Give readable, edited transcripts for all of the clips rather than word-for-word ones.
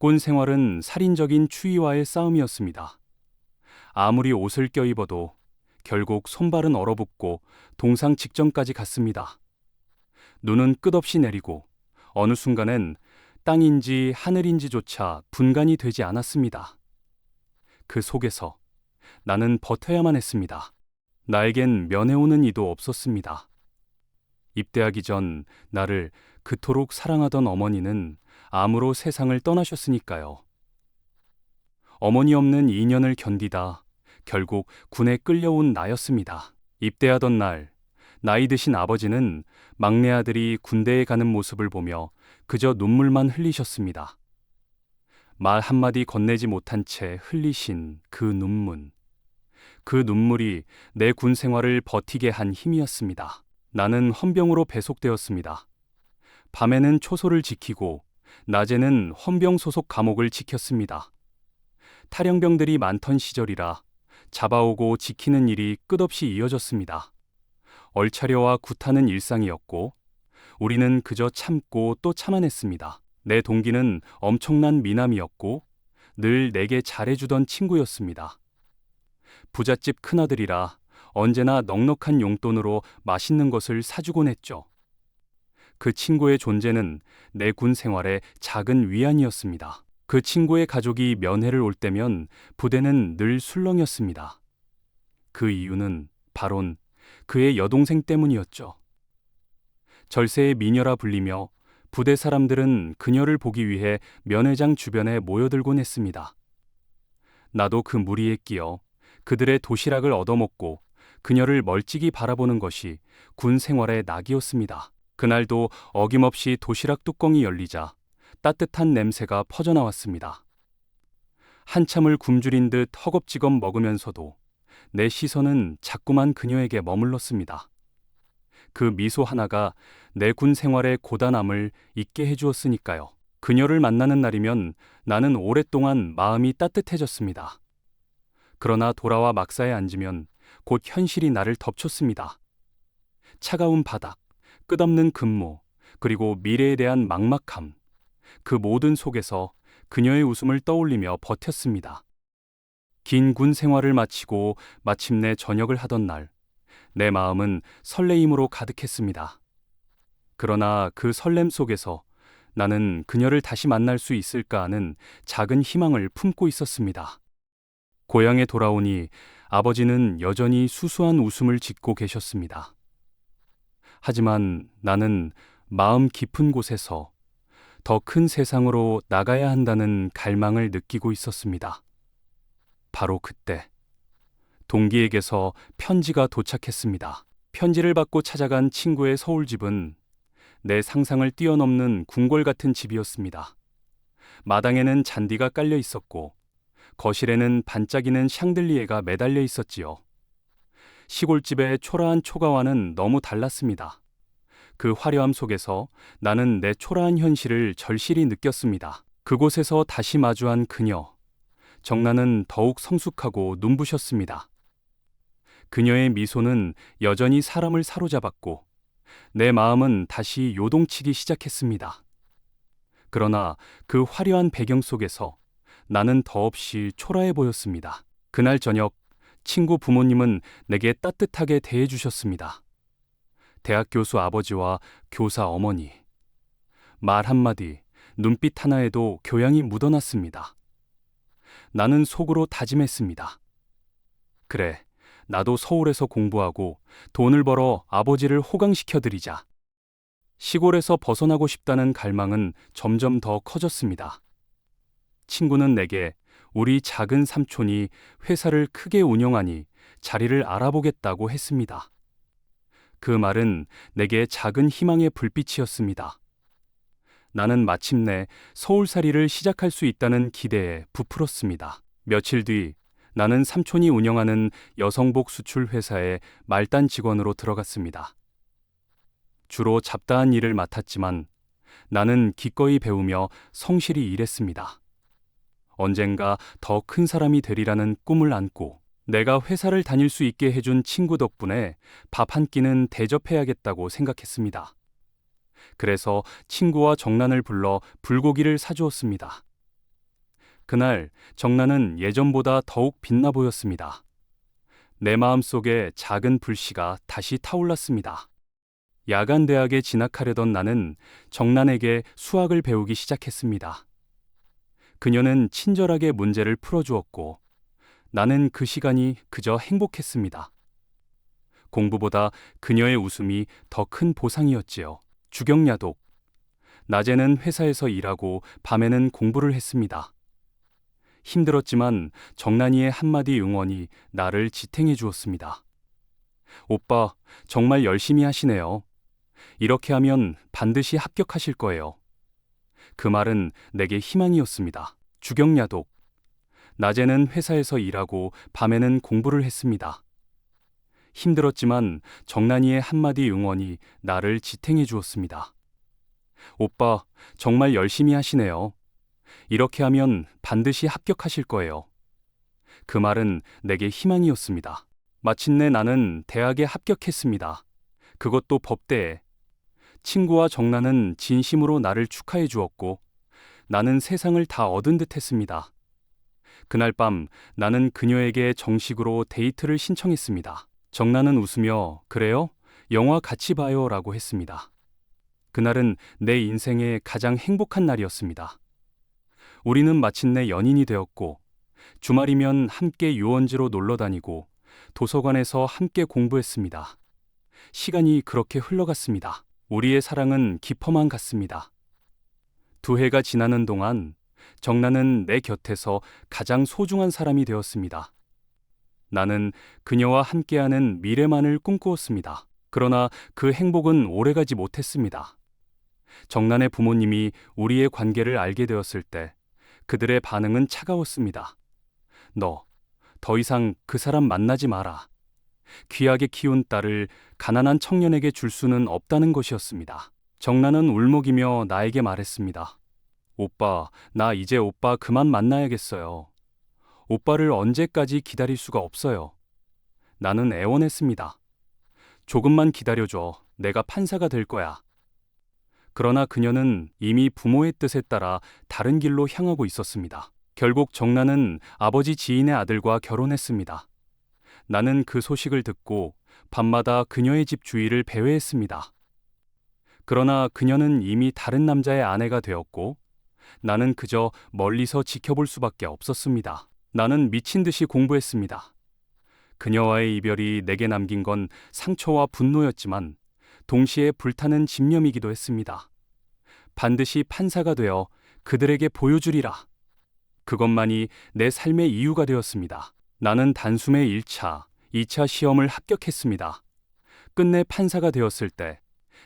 군 생활은 살인적인 추위와의 싸움이었습니다. 아무리 옷을 껴입어도 결국 손발은 얼어붙고 동상 직전까지 갔습니다. 눈은 끝없이 내리고 어느 순간엔 땅인지 하늘인지조차 분간이 되지 않았습니다. 그 속에서 나는 버텨야만 했습니다. 나에겐 면회오는 이도 없었습니다. 입대하기 전 나를 그토록 사랑하던 어머니는 암으로 세상을 떠나셨으니까요. 어머니 없는 2년을 견디다 결국 군에 끌려온 나였습니다. 입대하던 날, 나이 드신 아버지는 막내 아들이 군대에 가는 모습을 보며 그저 눈물만 흘리셨습니다. 말 한마디 건네지 못한 채 흘리신 그 눈물. 그 눈물이 내 군 생활을 버티게 한 힘이었습니다. 나는 헌병으로 배속되었습니다. 밤에는 초소를 지키고 낮에는 헌병 소속 감옥을 지켰습니다. 탈영병들이 많던 시절이라 잡아오고 지키는 일이 끝없이 이어졌습니다. 얼차려와 굿하는 일상이었고 우리는 그저 참고 또 참아냈습니다. 내 동기는 엄청난 미남이었고 늘 내게 잘해주던 친구였습니다. 부잣집 큰아들이라 언제나 넉넉한 용돈으로 맛있는 것을 사주곤 했죠. 그 친구의 존재는 내 군 생활의 작은 위안이었습니다. 그 친구의 가족이 면회를 올 때면 부대는 늘 술렁였습니다. 그 이유는 바론 그의 여동생 때문이었죠. 절세의 미녀라 불리며 부대 사람들은 그녀를 보기 위해 면회장 주변에 모여들곤 했습니다. 나도 그 무리에 끼어 그들의 도시락을 얻어먹고 그녀를 멀찍이 바라보는 것이 군 생활의 낙이었습니다. 그날도 어김없이 도시락 뚜껑이 열리자 따뜻한 냄새가 퍼져나왔습니다. 한참을 굶주린 듯 허겁지겁 먹으면서도 내 시선은 자꾸만 그녀에게 머물렀습니다. 그 미소 하나가 내 군 생활의 고단함을 잊게 해주었으니까요. 그녀를 만나는 날이면 나는 오랫동안 마음이 따뜻해졌습니다. 그러나 돌아와 막사에 앉으면 곧 현실이 나를 덮쳤습니다. 차가운 바닥, 끝없는 근무, 그리고 미래에 대한 막막함, 그 모든 속에서 그녀의 웃음을 떠올리며 버텼습니다. 긴 군 생활을 마치고 마침내 전역을 하던 날, 내 마음은 설레임으로 가득했습니다. 그러나 그 설렘 속에서 나는 그녀를 다시 만날 수 있을까 하는 작은 희망을 품고 있었습니다. 고향에 돌아오니 아버지는 여전히 수수한 웃음을 짓고 계셨습니다. 하지만 나는 마음 깊은 곳에서 더 큰 세상으로 나가야 한다는 갈망을 느끼고 있었습니다. 바로 그때 동기에게서 편지가 도착했습니다. 편지를 받고 찾아간 친구의 서울집은 내 상상을 뛰어넘는 궁궐 같은 집이었습니다. 마당에는 잔디가 깔려 있었고 거실에는 반짝이는 샹들리에가 매달려 있었지요. 시골집의 초라한 초가와는 너무 달랐습니다. 그 화려함 속에서 나는 내 초라한 현실을 절실히 느꼈습니다. 그곳에서 다시 마주한 그녀, 정나는 더욱 성숙하고 눈부셨습니다. 그녀의 미소는 여전히 사람을 사로잡았고 내 마음은 다시 요동치기 시작했습니다. 그러나 그 화려한 배경 속에서 나는 더없이 초라해 보였습니다. 그날 저녁 친구 부모님은 내게 따뜻하게 대해주셨습니다. 대학 교수 아버지와 교사 어머니. 말 한마디, 눈빛 하나에도 교양이 묻어났습니다. 나는 속으로 다짐했습니다. 그래, 나도 서울에서 공부하고 돈을 벌어 아버지를 호강시켜드리자. 시골에서 벗어나고 싶다는 갈망은 점점 더 커졌습니다. 친구는 내게 우리 작은 삼촌이 회사를 크게 운영하니 자리를 알아보겠다고 했습니다. 그 말은 내게 작은 희망의 불빛이었습니다. 나는 마침내 서울살이를 시작할 수 있다는 기대에 부풀었습니다. 며칠 뒤 나는 삼촌이 운영하는 여성복 수출 회사에 말단 직원으로 들어갔습니다. 주로 잡다한 일을 맡았지만 나는 기꺼이 배우며 성실히 일했습니다. 언젠가 더 큰 사람이 되리라는 꿈을 안고 내가 회사를 다닐 수 있게 해준 친구 덕분에 밥 한 끼는 대접해야겠다고 생각했습니다. 그래서 친구와 정란을 불러 불고기를 사주었습니다. 그날 정나는 예전보다 더욱 빛나 보였습니다. 내 마음속에 작은 불씨가 다시 타올랐습니다. 야간 대학에 진학하려던 나는 정난에게 수학을 배우기 시작했습니다. 그녀는 친절하게 문제를 풀어주었고 나는 그 시간이 그저 행복했습니다. 공부보다 그녀의 웃음이 더 큰 보상이었지요. 주경야독. 낮에는 회사에서 일하고 밤에는 공부를 했습니다. 힘들었지만 정난이의 한마디 응원이 나를 지탱해 주었습니다. 오빠, 정말 열심히 하시네요. 이렇게 하면 반드시 합격하실 거예요. 그 말은 내게 희망이었습니다. 주경야독. 낮에는 회사에서 일하고 밤에는 공부를 했습니다. 힘들었지만 정난이의 한마디 응원이 나를 지탱해 주었습니다. 오빠, 정말 열심히 하시네요. 이렇게 하면 반드시 합격하실 거예요. 그 말은 내게 희망이었습니다. 마침내 나는 대학에 합격했습니다. 그것도 법대에. 친구와 정나는 진심으로 나를 축하해 주었고 나는 세상을 다 얻은 듯 했습니다. 그날 밤 나는 그녀에게 정식으로 데이트를 신청했습니다. 정나는 웃으며 그래요? 영화 같이 봐요 라고 했습니다. 그날은 내 인생의 가장 행복한 날이었습니다. 우리는 마침내 연인이 되었고 주말이면 함께 유원지로 놀러 다니고 도서관에서 함께 공부했습니다. 시간이 그렇게 흘러갔습니다. 우리의 사랑은 깊어만 갔습니다. 2해가 지나는 동안 정나는 내 곁에서 가장 소중한 사람이 되었습니다. 나는 그녀와 함께하는 미래만을 꿈꾸었습니다. 그러나 그 행복은 오래가지 못했습니다. 정난의 부모님이 우리의 관계를 알게 되었을 때 그들의 반응은 차가웠습니다. 너, 더 이상 그 사람 만나지 마라. 귀하게 키운 딸을 가난한 청년에게 줄 수는 없다는 것이었습니다. 정난은 울먹이며 나에게 말했습니다. 오빠, 나 이제 오빠 그만 만나야겠어요. 오빠를 언제까지 기다릴 수가 없어요. 나는 애원했습니다. 조금만 기다려줘. 내가 판사가 될 거야. 그러나 그녀는 이미 부모의 뜻에 따라 다른 길로 향하고 있었습니다. 결국 정나는 아버지 지인의 아들과 결혼했습니다. 나는 그 소식을 듣고 밤마다 그녀의 집 주위를 배회했습니다. 그러나 그녀는 이미 다른 남자의 아내가 되었고 나는 그저 멀리서 지켜볼 수밖에 없었습니다. 나는 미친 듯이 공부했습니다. 그녀와의 이별이 내게 남긴 건 상처와 분노였지만 동시에 불타는 집념이기도 했습니다. 반드시 판사가 되어 그들에게 보여주리라. 그것만이 내 삶의 이유가 되었습니다. 나는 단숨에 1차, 2차 시험을 합격했습니다. 끝내 판사가 되었을 때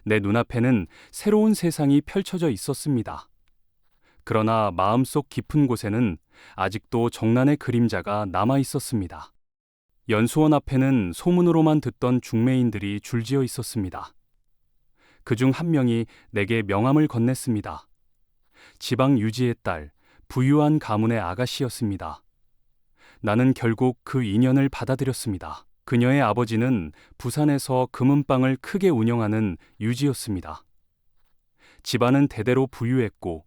내 눈앞에는 새로운 세상이 펼쳐져 있었습니다. 그러나 마음속 깊은 곳에는 아직도 정난의 그림자가 남아 있었습니다. 연수원 앞에는 소문으로만 듣던 중매인들이 줄지어 있었습니다. 그중 한 명이 내게 명함을 건넸습니다. 지방 유지의 딸, 부유한 가문의 아가씨였습니다. 나는 결국 그 인연을 받아들였습니다. 그녀의 아버지는 부산에서 금은방을 크게 운영하는 유지였습니다. 집안은 대대로 부유했고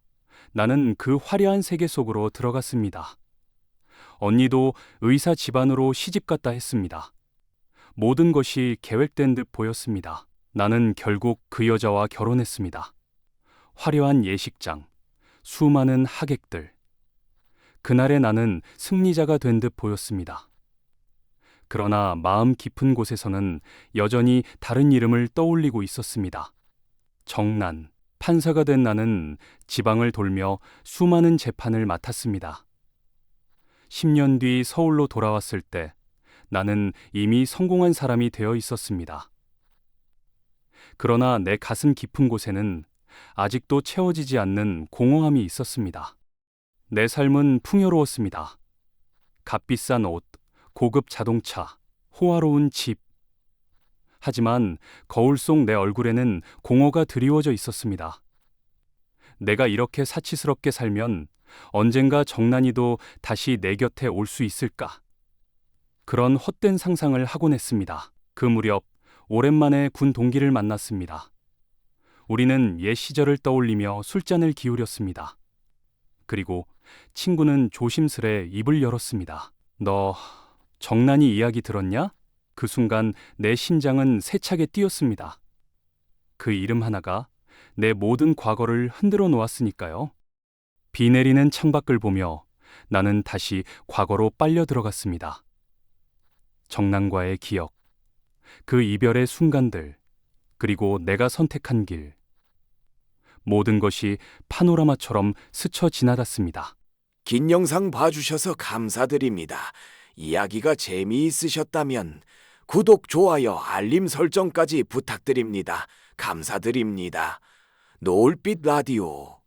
나는 그 화려한 세계 속으로 들어갔습니다. 언니도 의사 집안으로 시집갔다 했습니다. 모든 것이 계획된 듯 보였습니다. 나는 결국 그 여자와 결혼했습니다. 화려한 예식장, 수많은 하객들. 그날의 나는 승리자가 된 듯 보였습니다. 그러나 마음 깊은 곳에서는 여전히 다른 이름을 떠올리고 있었습니다. 정난. 판사가 된 나는 지방을 돌며 수많은 재판을 맡았습니다. 10년 뒤 서울로 돌아왔을 때 나는 이미 성공한 사람이 되어 있었습니다. 그러나 내 가슴 깊은 곳에는 아직도 채워지지 않는 공허함이 있었습니다. 내 삶은 풍요로웠습니다. 값비싼 옷, 고급 자동차, 호화로운 집. 하지만 거울 속 내 얼굴에는 공허가 드리워져 있었습니다. 내가 이렇게 사치스럽게 살면 언젠가 정난이도 다시 내 곁에 올 수 있을까? 그런 헛된 상상을 하곤 했습니다. 그 무렵 오랜만에 군 동기를 만났습니다. 우리는 옛 시절을 떠올리며 술잔을 기울였습니다. 그리고 친구는 조심스레 입을 열었습니다. 너 정난이 이야기 들었냐? 그 순간 내 심장은 세차게 뛰었습니다. 그 이름 하나가 내 모든 과거를 흔들어 놓았으니까요. 비 내리는 창밖을 보며 나는 다시 과거로 빨려 들어갔습니다. 정난과의 기억, 그 이별의 순간들, 그리고 내가 선택한 길. 모든 것이 파노라마처럼 스쳐 지나갔습니다. 긴 영상 봐주셔서 감사드립니다. 이야기가 재미있으셨다면 구독, 좋아요, 알림 설정까지 부탁드립니다. 감사드립니다. 노을빛 라디오